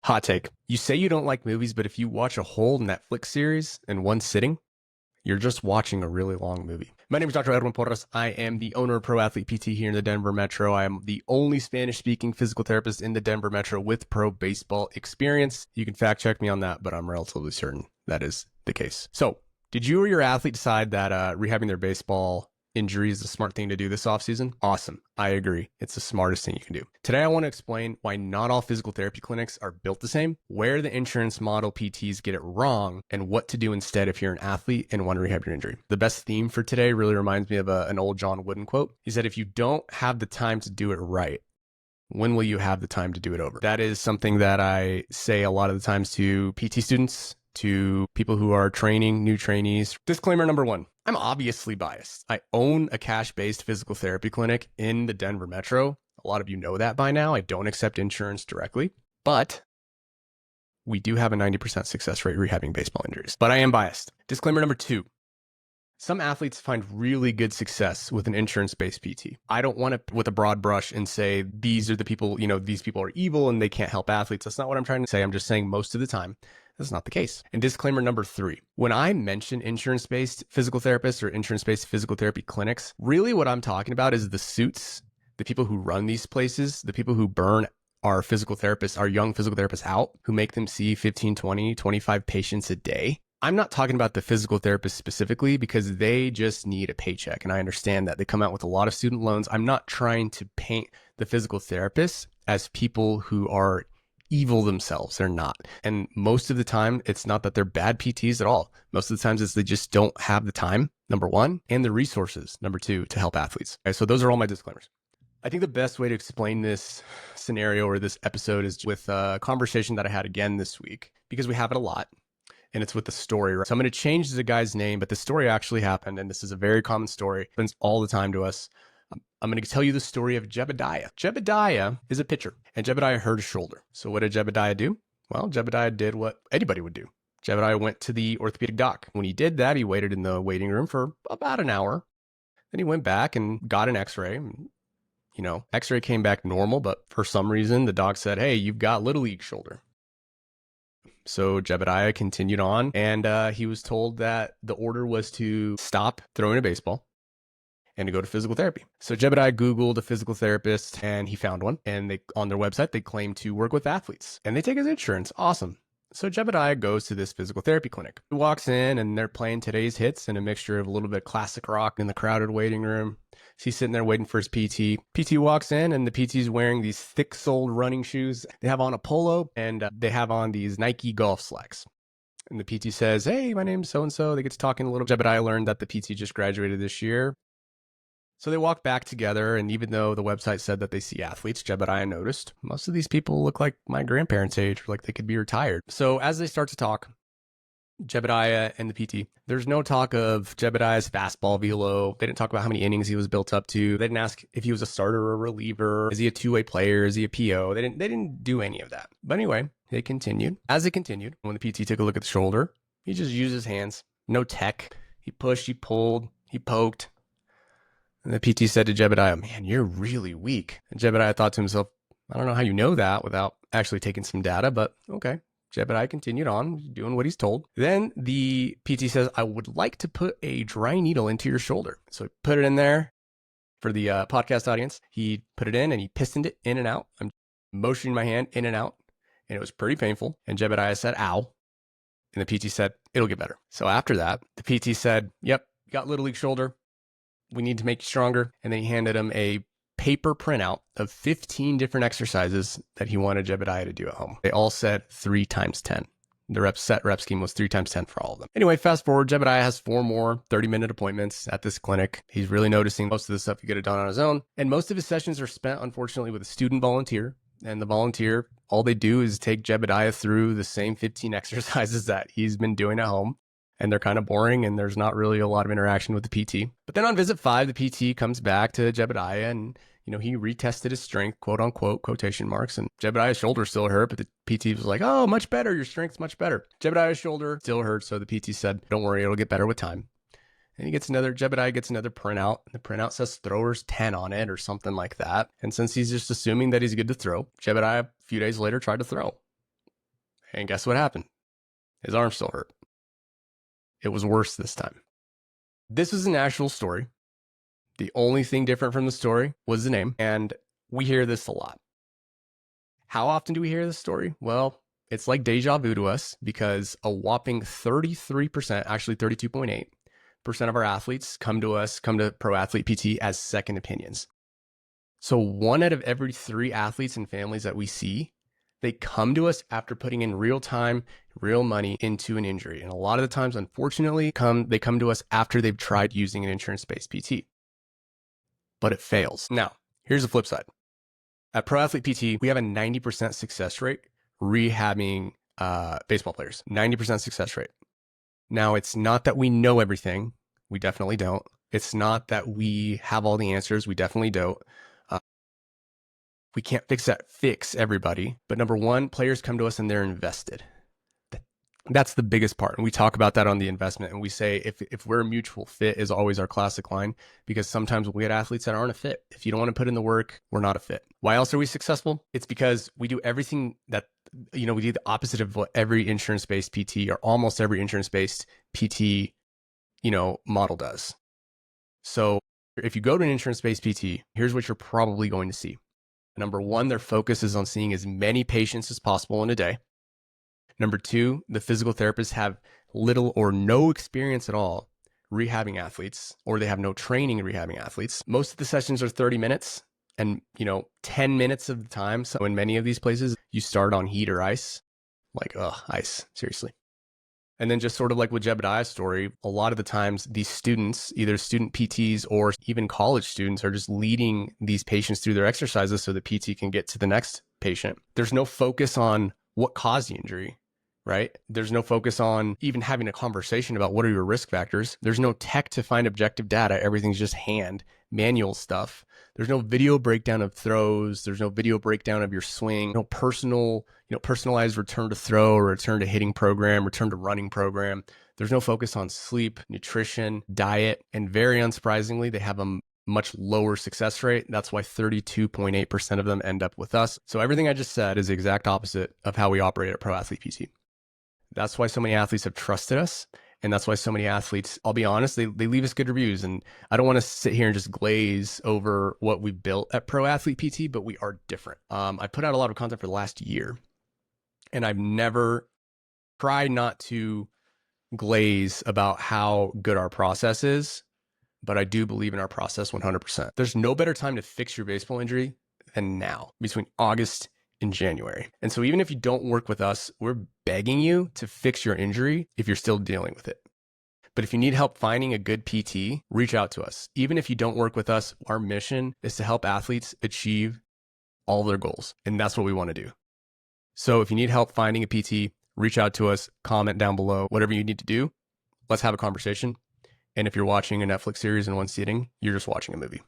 Hot take. You say you don't like movies, but if you watch a whole Netflix series in one sitting, you're just watching a really long movie. My name is Dr. Edwin Porras. I am the owner of Pro Athlete PT here in the Denver Metro. I am the only Spanish-speaking physical therapist in the Denver Metro with pro baseball experience. You can fact check me on that, but I'm relatively certain that is the case. So, did you or your athlete decide that rehabbing their baseball injury is the smart thing to do this offseason? Awesome. I agree. It's the smartest thing you can do. Today, I want to explain why not all physical therapy clinics are built the same, where the insurance model PTs get it wrong, and what to do instead if you're an athlete and want to rehab your injury. The best theme for today really reminds me of an old John Wooden quote. He said, if you don't have the time to do it right, when will you have the time to do it over? That is something that I say a lot of the times to PT students, to people who are training, new trainees. Disclaimer number one, I'm obviously biased. I own a cash-based physical therapy clinic in the Denver Metro. A lot of you know that by now. I don't accept insurance directly, but we do have a 90% success rate rehabbing baseball injuries. But I am biased. Disclaimer number two, some athletes find really good success with an insurance-based PT. I don't want to, with a broad brush, and say these are the people, these people are evil and they can't help athletes. That's not what I'm trying to say. I'm just saying most of the time, that's not the case. And disclaimer number three, when I mention insurance-based physical therapists or insurance-based physical therapy clinics, really what I'm talking about is the suits, the people who run these places, the people who burn our physical therapists, our young physical therapists out, who make them see 15, 20, 25 patients a day. I'm not talking about the physical therapists specifically because they just need a paycheck. And I understand that they come out with a lot of student loans. I'm not trying to paint the physical therapists as people who are evil themselves. They're not. And most of the time, it's not that they're bad PTs at all. Most of the times it's they just don't have the time, number one, and the resources, number two, to help athletes. Okay, so those are all my disclaimers. I think the best way to explain this scenario or this episode is with a conversation that I had again this week, because we have it a lot. And it's with the story. Right? So I'm going to change the guy's name, but the story actually happened. And this is a very common story. It happens all the time to us. I'm going to tell you the story of Jebediah. Jebediah is a pitcher, and Jebediah hurt his shoulder. So what did Jebediah do? Well, Jebediah did what anybody would do. Jebediah went to the orthopedic doc. When he did that, he waited in the waiting room for about an hour. Then he went back and got an x-ray. X-ray came back normal, but for some reason, the doc said, hey, you've got little league shoulder. So Jebediah continued on, and he was told that the order was to stop throwing a baseball and to go to physical therapy. So Jebediah Googled a physical therapist, and he found one. And on their website, they claim to work with athletes, and they take his insurance. Awesome. So Jebediah goes to this physical therapy clinic. He walks in, and they're playing today's hits and a mixture of a little bit of classic rock in the crowded waiting room. So he's sitting there waiting for his PT. PT walks in, and the PT's wearing these thick-soled running shoes. They have on a polo, and they have on these Nike golf slacks. And the PT says, hey, my name's so-and-so. They get to talking a little. Jebediah learned that the PT just graduated this year. So they walk back together, and even though the website said that they see athletes, Jebediah noticed most of these people look like my grandparents' age, or like they could be retired. So as they start to talk, Jebediah and the PT, there's no talk of Jebediah's fastball velo. They didn't talk about how many innings he was built up to. They didn't ask if he was a starter or a reliever. Is he a two-way player? Is he a PO? They didn't do any of that. But anyway, they continued. As they continued, when the PT took a look at the shoulder, he just used his hands. No tech. He pushed, he pulled, he poked. And the PT said to Jebediah, man, you're really weak. And Jebediah thought to himself, I don't know how you know that without actually taking some data, but okay. Jebediah continued on, doing what he's told. Then the PT says, I would like to put a dry needle into your shoulder. So he put it in there for the podcast audience. He put it in and he pistoned it in and out. I'm motioning my hand in and out, and it was pretty painful. And Jebediah said, ow. And the PT said, it'll get better. So after that, the PT said, yep, you got little league shoulder. We need to make you stronger. And then he handed him a paper printout of 15 different exercises that he wanted Jebediah to do at home. They all said 3 times 10. The set rep scheme was 3 times 10 for all of them. Anyway, fast forward, Jebediah has 4 more 30-minute appointments at this clinic. He's really noticing most of the stuff he could have done on his own. And most of his sessions are spent, unfortunately, with a student volunteer. And the volunteer, all they do is take Jebediah through the same 15 exercises that he's been doing at home. And they're kind of boring, and there's not really a lot of interaction with the PT. But then on visit 5, the PT comes back to Jebediah, and he retested his strength, quote unquote, quotation marks, and Jebediah's shoulder still hurt, but the PT was like, oh, much better. Your strength's much better. Jebediah's shoulder still hurt, so the PT said, don't worry, it'll get better with time. And Jebediah gets another printout, and the printout says throwers 10 on it or something like that. And since he's just assuming that he's good to throw, Jebediah, a few days later, tried to throw. And guess what happened? His arm still hurt. It was worse this time. This is an actual story. The only thing different from the story was the name, and we hear this a lot. How often do we hear this story? Well, it's like deja vu to us because a whopping 33%, actually 32.8% of our athletes come to Pro Athlete PT as second opinions. So 1 out of every 3 athletes and families that we see, they come to us after putting in real time, real money into an injury. And a lot of the times, unfortunately, they come to us after they've tried using an insurance-based PT. But it fails. Now, here's the flip side. At Pro Athlete PT, we have a 90% success rate rehabbing baseball players. 90% success rate. Now, it's not that we know everything. We definitely don't. It's not that we have all the answers. We definitely don't. We can't fix everybody. But number one, players come to us and they're invested. That's the biggest part. And we talk about that on the investment. And we say if we're a mutual fit is always our classic line, because sometimes we get athletes that aren't a fit. If you don't want to put in the work, we're not a fit. Why else are we successful? It's because we do everything that, we do the opposite of what every insurance-based PT or almost every insurance-based PT, model does. So if you go to an insurance-based PT, here's what you're probably going to see. Number one, their focus is on seeing as many patients as possible in a day. Number two, the physical therapists have little or no experience at all rehabbing athletes, or they have no training in rehabbing athletes. Most of the sessions are 30 minutes and, 10 minutes of the time. So in many of these places, you start on heat or ice. Like, ice, seriously. And then just sort of like with Jebediah's story, a lot of the times these students, either student PTs or even college students, are just leading these patients through their exercises so the PT can get to the next patient. There's no focus on what caused the injury, right? There's no focus on even having a conversation about what are your risk factors. There's no tech to find objective data. Everything's just manual stuff. There's no video breakdown of throws. There's no video breakdown of your swing. No personalized return to throw or return to hitting program, return to running program. There's no focus on sleep, nutrition, diet, and very unsurprisingly, they have a much lower success rate. That's why 32.8% of them end up with us. So everything I just said is the exact opposite of how we operate at Pro Athlete PT. That's why so many athletes have trusted us. And that's why so many athletes, I'll be honest, they leave us good reviews. And I don't want to sit here and just glaze over what we built at Pro Athlete PT, but we are different. I put out a lot of content for the last year, and I've never tried not to glaze about how good our process is, but I do believe in our process 100%. There's no better time to fix your baseball injury than now, between August in January. And so even if you don't work with us, we're begging you to fix your injury if you're still dealing with it. But if you need help finding a good PT, reach out to us. Even if you don't work with us, our mission is to help athletes achieve all their goals. And that's what we want to do. So if you need help finding a PT, reach out to us, comment down below, whatever you need to do. Let's have a conversation. And if you're watching a Netflix series in one sitting, you're just watching a movie.